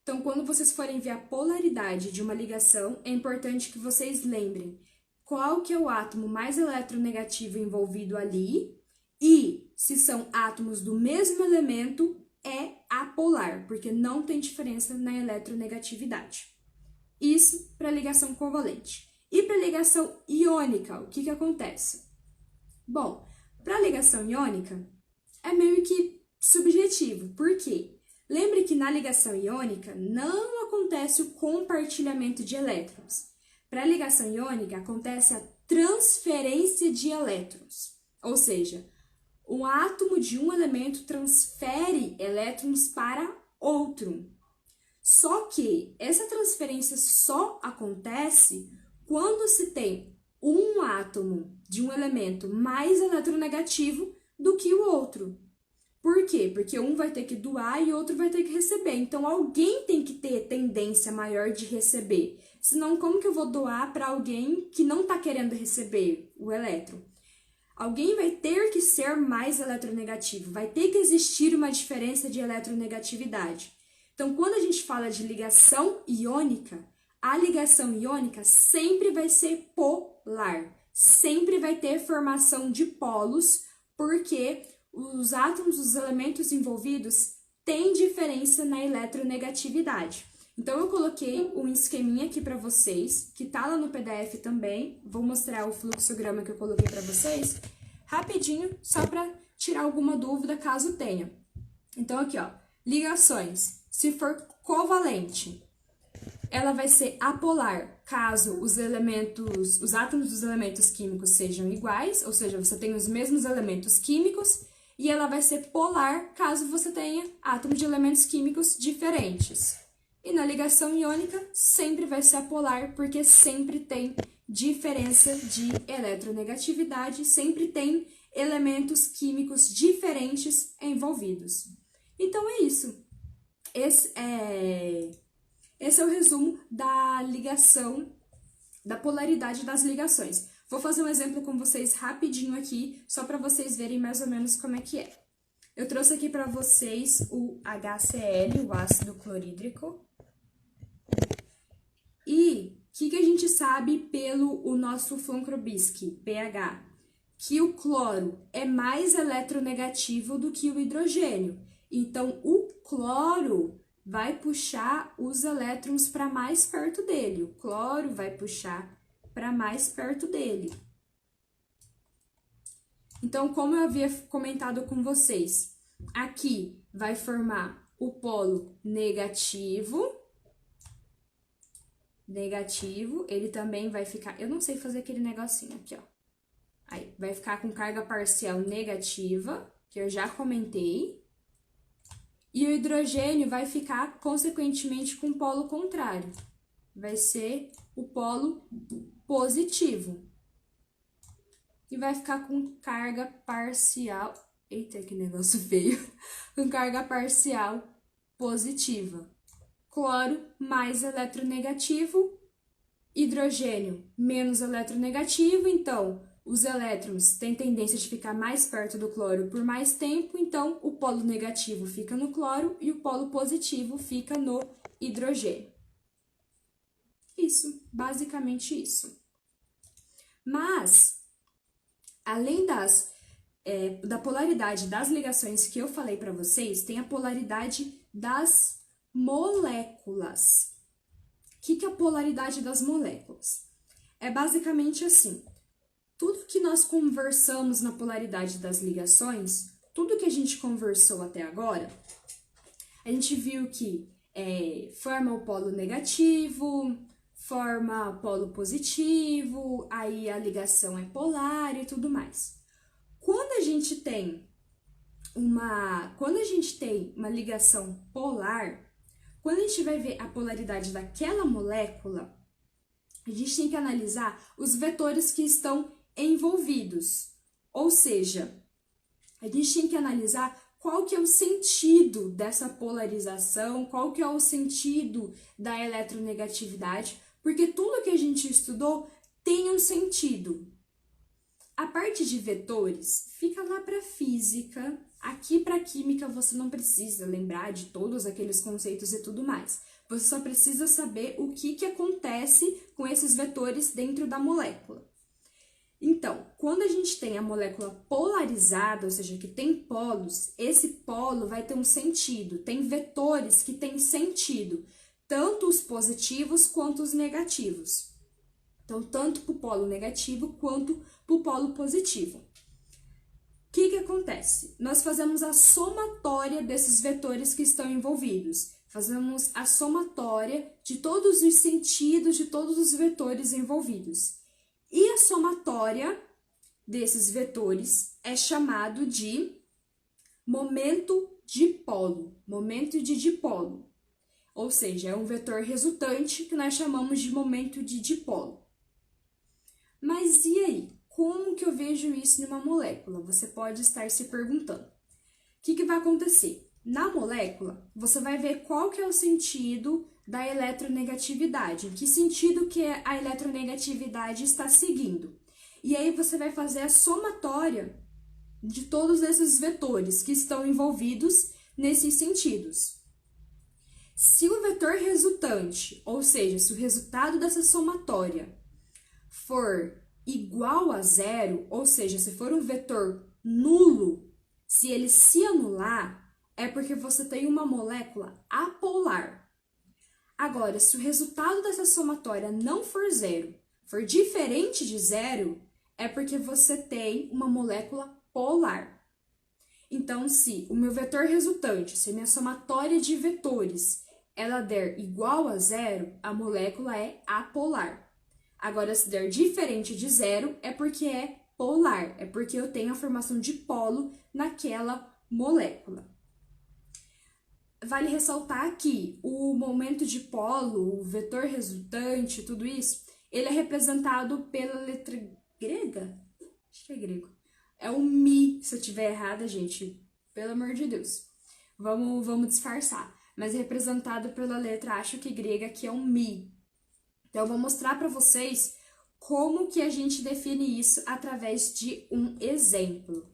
Então, quando vocês forem ver a polaridade de uma ligação, é importante que vocês lembrem qual que é o átomo mais eletronegativo envolvido ali e, se são átomos do mesmo elemento, é apolar, porque não tem diferença na eletronegatividade. Isso para ligação covalente. E para ligação iônica, o que acontece? Bom, para ligação iônica é meio que subjetivo. Por quê? Lembre que na ligação iônica não acontece o compartilhamento de elétrons. Para a ligação iônica acontece a transferência de elétrons. Ou seja, um átomo de um elemento transfere elétrons para outro. Só que essa transferência só acontece quando se tem um átomo de um elemento mais eletronegativo do que o outro. Por quê? Porque um vai ter que doar e o outro vai ter que receber. Então, alguém tem que ter tendência maior de receber. Senão, como que eu vou doar para alguém que não está querendo receber o elétron? Alguém vai ter que ser mais eletronegativo. Vai ter que existir uma diferença de eletronegatividade. Então, quando a gente fala de ligação iônica, a ligação iônica sempre vai ser polar. Sempre vai ter formação de polos, porque os átomos dos elementos envolvidos têm diferença na eletronegatividade. Então, eu coloquei um esqueminha aqui para vocês, que tá lá no PDF também. Vou mostrar o fluxograma que eu coloquei para vocês, rapidinho, só para tirar alguma dúvida, caso tenha. Então, aqui, ó, ligações. Se for covalente, ela vai ser apolar, caso os átomos dos elementos químicos sejam iguais, ou seja, você tem os mesmos elementos químicos, e ela vai ser polar caso você tenha átomos de elementos químicos diferentes. E na ligação iônica sempre vai ser apolar, porque sempre tem diferença de eletronegatividade, sempre tem elementos químicos diferentes envolvidos. Então é isso. Esse é o resumo da ligação, da polaridade das ligações. Vou fazer um exemplo com vocês rapidinho aqui, só para vocês verem mais ou menos como é que é. Eu trouxe aqui para vocês o HCl, o ácido clorídrico. E o que a gente sabe pelo o nosso von Clobriski pH? Que o cloro é mais eletronegativo do que o hidrogênio. Então, o cloro vai puxar os elétrons para mais perto dele. O cloro vai puxar para mais perto dele. Então, como eu havia comentado com vocês, Aqui vai formar o polo negativo. Negativo, ele também vai ficar... Eu não sei fazer aquele negocinho aqui, ó. Aí, vai ficar com carga parcial negativa, que eu já comentei. E o hidrogênio vai ficar, consequentemente, com o polo contrário. Vai ser o polo positivo. E vai ficar com carga parcial... Eita, que negócio feio! Com carga parcial positiva. Cloro mais eletronegativo, hidrogênio menos eletronegativo, então os elétrons têm tendência de ficar mais perto do cloro por mais tempo, então o polo negativo fica no cloro e o polo positivo fica no hidrogênio. Isso, basicamente isso. Mas, além da polaridade das ligações que eu falei para vocês, tem a polaridade das moléculas. O que é a polaridade das moléculas? É basicamente assim, tudo que nós conversamos na polaridade das ligações, tudo que a gente conversou até agora, a gente viu que forma o polo negativo, forma polo positivo, aí a ligação é polar e tudo mais. Quando a gente tem uma ligação polar, quando a gente vai ver a polaridade daquela molécula, a gente tem que analisar os vetores que estão envolvidos. Ou seja, a gente tem que analisar qual que é o sentido dessa polarização, qual que é o sentido da eletronegatividade, porque tudo que a gente estudou tem um sentido. A parte de vetores fica lá para física, aqui para química você não precisa lembrar de todos aqueles conceitos e tudo mais. Você só precisa saber o que acontece com esses vetores dentro da molécula. Então, quando a gente tem a molécula polarizada, ou seja, que tem polos, esse polo vai ter um sentido. Tem vetores que têm sentido, tanto os positivos quanto os negativos. Então, tanto para o polo negativo quanto para o polo positivo. O que acontece? Nós fazemos a somatória desses vetores que estão envolvidos. Fazemos a somatória de todos os sentidos de todos os vetores envolvidos. E a somatória desses vetores é chamado de momento dipolo. Momento de dipolo. Ou seja, é um vetor resultante que nós chamamos de momento de dipolo. Mas e aí? Como que eu vejo isso numa molécula? Você pode estar se perguntando. O que vai acontecer? Na molécula, você vai ver qual que é o sentido da eletronegatividade, em que sentido que a eletronegatividade está seguindo. E aí você vai fazer a somatória de todos esses vetores que estão envolvidos nesses sentidos. Se o vetor resultante, ou seja, se o resultado dessa somatória for igual a zero, ou seja, se for um vetor nulo, se ele se anular, é porque você tem uma molécula apolar. Agora, se o resultado dessa somatória não for zero, for diferente de zero, é porque você tem uma molécula polar. Então, se o meu vetor resultante, se a minha somatória de vetores, ela der igual a zero, a molécula é apolar. Agora, se der diferente de zero, é porque é polar, é porque eu tenho a formação de polo naquela molécula. Vale ressaltar que o momento de polo, o vetor resultante, tudo isso, ele é representado pela letra grega? Acho que é grego. É o Mi, se eu estiver errada, gente, pelo amor de Deus. Vamos disfarçar. Mas é representado pela letra, acho que grega, que é o Mi. Então, eu vou mostrar para vocês como que a gente define isso através de um exemplo.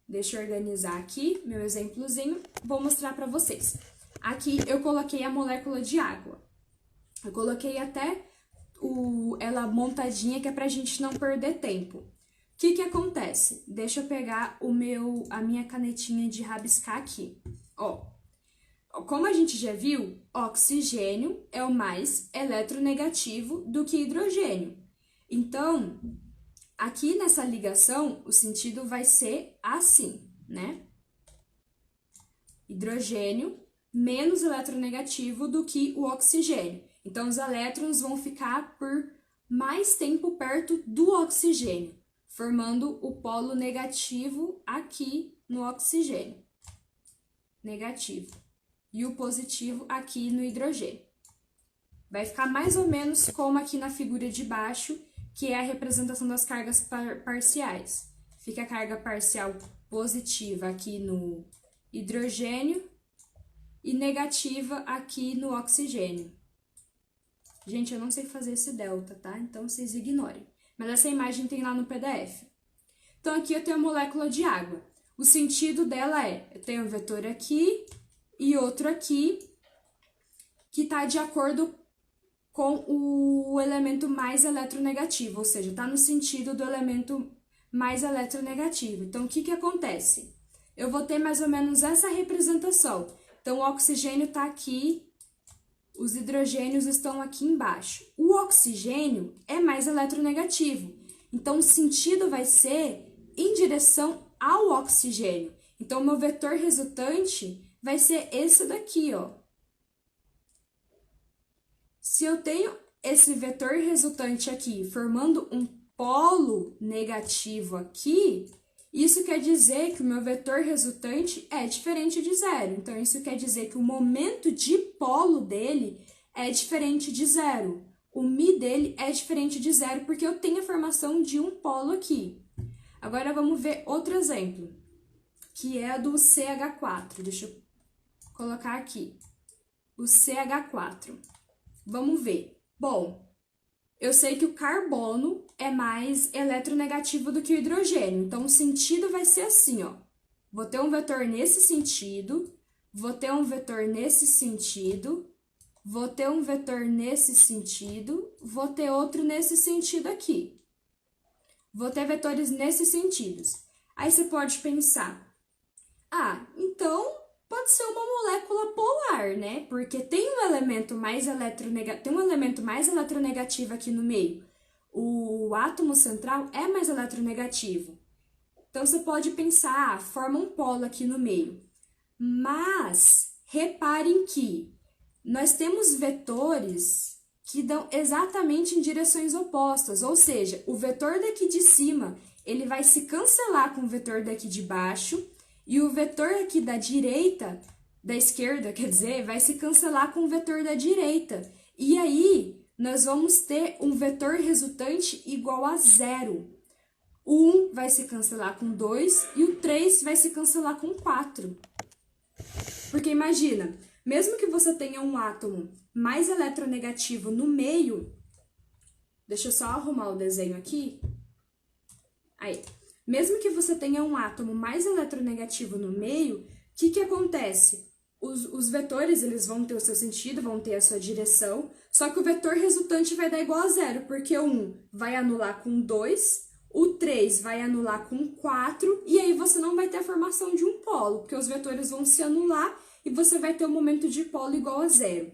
Deixa eu organizar aqui meu exemplozinho, vou mostrar para vocês. Aqui eu coloquei a molécula de água. Eu coloquei até ela montadinha, que é pra gente não perder tempo. O que acontece? Deixa eu pegar a minha canetinha de rabiscar aqui. Ó, como a gente já viu, oxigênio é o mais eletronegativo do que hidrogênio. Então, aqui nessa ligação, o sentido vai ser assim, né? hidrogênio menos eletronegativo do que o oxigênio. Então, os elétrons vão ficar por mais tempo perto do oxigênio, formando o polo negativo aqui no oxigênio. Negativo. E o positivo aqui no hidrogênio. Vai ficar mais ou menos como aqui na figura de baixo, que é a representação das cargas parciais. Fica a carga parcial positiva aqui no hidrogênio e negativa aqui no oxigênio. Gente, eu não sei fazer esse delta, tá? Então, vocês ignorem. Mas essa imagem tem lá no PDF. Então, aqui eu tenho a molécula de água. O sentido dela é, eu tenho um vetor aqui e outro aqui, que está de acordo com o elemento mais eletronegativo, ou seja, está no sentido do elemento mais eletronegativo. Então, o que que acontece? Eu vou ter mais ou menos essa representação. Então, o oxigênio está aqui, os hidrogênios estão aqui embaixo. O oxigênio é mais eletronegativo, então o sentido vai ser em direção ao oxigênio. Então, o meu vetor resultante vai ser esse daqui, ó. Se eu tenho esse vetor resultante aqui formando um polo negativo aqui, isso quer dizer que o meu vetor resultante é diferente de zero. Então, isso quer dizer que o momento de polo dele é diferente de zero. O μ dele é diferente de zero, porque eu tenho a formação de um polo aqui. Agora, vamos ver outro exemplo, que é do CH4. Deixa eu colocar aqui. O CH4. Vamos ver. Bom, eu sei que o carbono é mais eletronegativo do que o hidrogênio. Então, o sentido vai ser assim, ó. Vou ter um vetor nesse sentido, vou ter um vetor nesse sentido, vou ter um vetor nesse sentido, vou ter outro nesse sentido aqui. Vou ter vetores nesses sentidos. Aí você pode pensar, então pode ser uma molécula polar, né? Porque tem um elemento mais eletronegativo aqui no meio. O átomo central é mais eletronegativo. Então, você pode pensar, forma um polo aqui no meio. Mas, reparem que nós temos vetores que dão exatamente em direções opostas. Ou seja, o vetor daqui de cima, ele vai se cancelar com o vetor daqui de baixo, e o vetor aqui da direita, da esquerda, quer dizer, vai se cancelar com o vetor da direita. E aí, nós vamos ter um vetor resultante igual a zero. O 1 vai se cancelar com 2 e o 3 vai se cancelar com 4. Porque imagina, mesmo que você tenha um átomo mais eletronegativo no meio, deixa eu só arrumar o desenho aqui. Aí. Mesmo que você tenha um átomo mais eletronegativo no meio, o que acontece? Os vetores, eles vão ter o seu sentido, vão ter a sua direção, só que o vetor resultante vai dar igual a zero, porque o 1 vai anular com 2, o 3 vai anular com 4, e aí você não vai ter a formação de um polo, porque os vetores vão se anular e você vai ter um momento de polo igual a zero.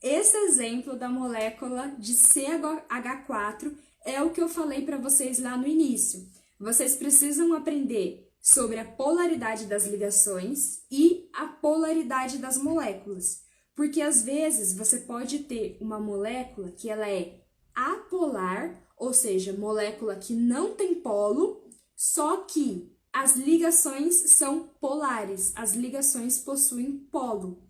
Esse exemplo da molécula de CH4 é o que eu falei para vocês lá no início. Vocês precisam aprender sobre a polaridade das ligações e a polaridade das moléculas. Porque, às vezes, você pode ter uma molécula que ela é apolar, ou seja, molécula que não tem polo, só que as ligações são polares, as ligações possuem polo,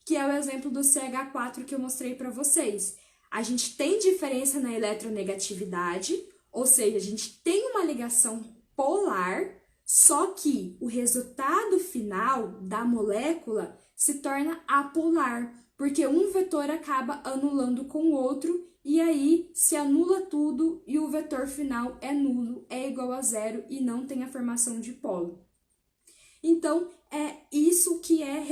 que é o exemplo do CH4 que eu mostrei para vocês. A gente tem diferença na eletronegatividade, ou seja, a gente tem uma ligação polar, só que o resultado final da molécula se torna apolar, porque um vetor acaba anulando com o outro, e aí se anula tudo e o vetor final é nulo, é igual a zero e não tem a formação de polo. Então, é isso que é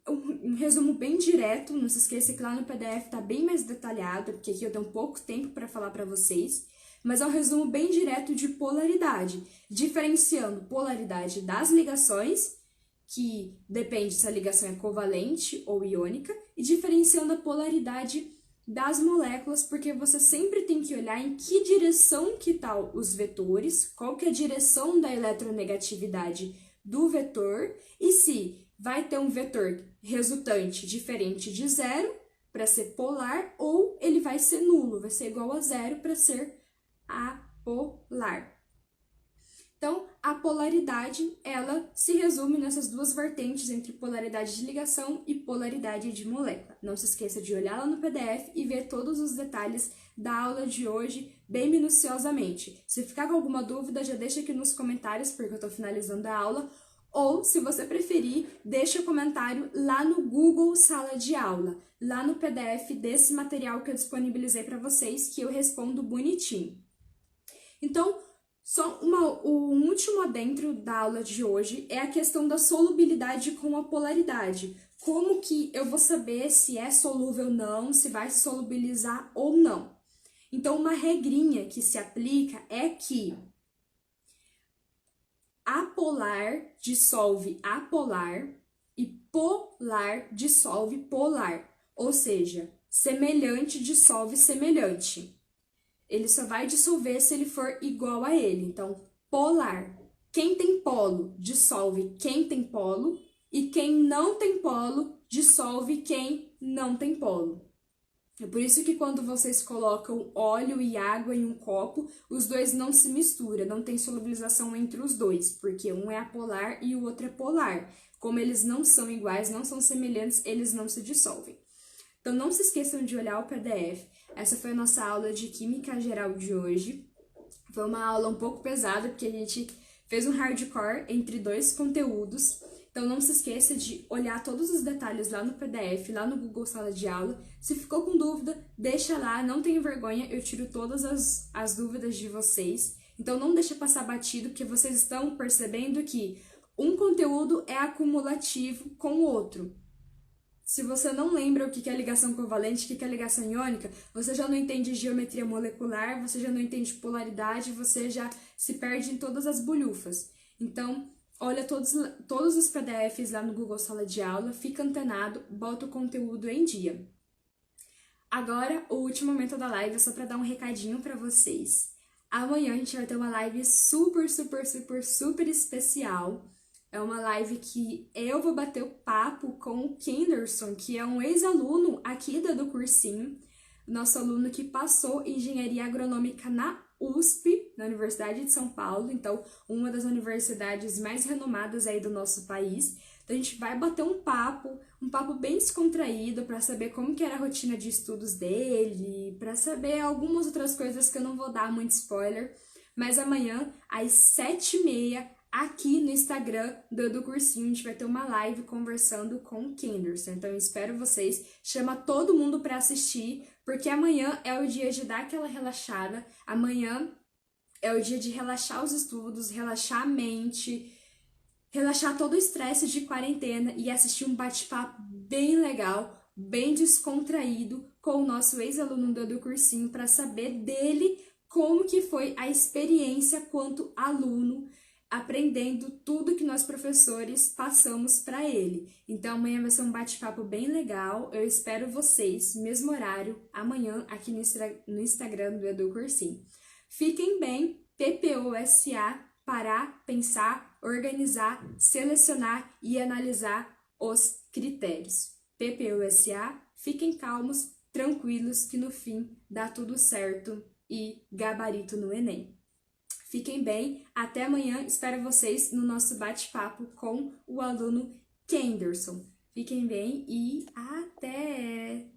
um resumo bem direto. Não se esqueça que lá no PDF está bem mais detalhado, porque aqui eu tenho pouco tempo para falar para vocês. Mas é um resumo bem direto de polaridade, diferenciando polaridade das ligações, que depende se a ligação é covalente ou iônica, e diferenciando a polaridade das moléculas, porque você sempre tem que olhar em que direção que estão os vetores, qual que é a direção da eletronegatividade do vetor, e se vai ter um vetor resultante diferente de zero para ser polar, ou ele vai ser nulo, vai ser igual a zero para ser apolar. Então, a polaridade, ela se resume nessas duas vertentes entre polaridade de ligação e polaridade de molécula. Não se esqueça de olhar lá no PDF e ver todos os detalhes da aula de hoje bem minuciosamente. Se ficar com alguma dúvida, já deixa aqui nos comentários, porque eu estou finalizando a aula, ou, se você preferir, deixa o comentário lá no Google Sala de Aula, lá no PDF desse material que eu disponibilizei para vocês, que eu respondo bonitinho. Então, só um último adentro da aula de hoje é a questão da solubilidade com a polaridade. Como que eu vou saber se é solúvel ou não, se vai se solubilizar ou não? Então, uma regrinha que se aplica é que apolar dissolve apolar e polar dissolve polar. Ou seja, semelhante dissolve semelhante. Ele só vai dissolver se ele for igual a ele. Então, polar. Quem tem polo dissolve quem tem polo, e quem não tem polo dissolve quem não tem polo. É por isso que quando vocês colocam óleo e água em um copo, os dois não se misturam, não tem solubilização entre os dois, porque um é apolar e o outro é polar. Como eles não são iguais, não são semelhantes, eles não se dissolvem. Então, não se esqueçam de olhar o PDF. Essa foi a nossa aula de Química Geral de hoje. Foi uma aula um pouco pesada, porque a gente fez um hardcore entre dois conteúdos. Então, não se esqueça de olhar todos os detalhes lá no PDF, lá no Google Sala de Aula. Se ficou com dúvida, deixa lá, não tenha vergonha, eu tiro todas as dúvidas de vocês. Então, não deixa passar batido, porque vocês estão percebendo que um conteúdo é acumulativo com o outro. Se você não lembra o que é ligação covalente, o que é ligação iônica, você já não entende geometria molecular, você já não entende polaridade, você já se perde em todas as bolhufas. Então, olha todos os PDFs lá no Google Sala de Aula, fica antenado, bota o conteúdo em dia. Agora, o último momento da live é só para dar um recadinho para vocês. Amanhã a gente vai ter uma live super especial. É uma live que eu vou bater o papo com o Kenderson, que é um ex-aluno aqui do cursinho, nosso aluno que passou Engenharia Agronômica na USP, na Universidade de São Paulo, então uma das universidades mais renomadas aí do nosso país. Então a gente vai bater um papo bem descontraído para saber como que era a rotina de estudos dele, para saber algumas outras coisas que eu não vou dar muito spoiler, mas amanhã às 7h30 aqui no Instagram do cursinho, a gente vai ter uma live conversando com o Kenderson. Então, eu espero vocês. Chama todo mundo para assistir, porque amanhã é o dia de dar aquela relaxada. Amanhã é o dia de relaxar os estudos, relaxar a mente, relaxar todo o estresse de quarentena e assistir um bate-papo bem legal, bem descontraído com o nosso ex-aluno do cursinho para saber dele como que foi a experiência quanto aluno, aprendendo tudo que nós professores passamos para ele. Então amanhã vai ser um bate-papo bem legal. Eu espero vocês, mesmo horário, amanhã aqui no Instagram do Edu Cursinho. Fiquem bem, PPOSA, parar, pensar, organizar, selecionar e analisar os critérios. PPOSA, fiquem calmos, tranquilos, que no fim dá tudo certo e gabarito no Enem. Fiquem bem, até amanhã, espero vocês no nosso bate-papo com o aluno Kenderson. Fiquem bem e até!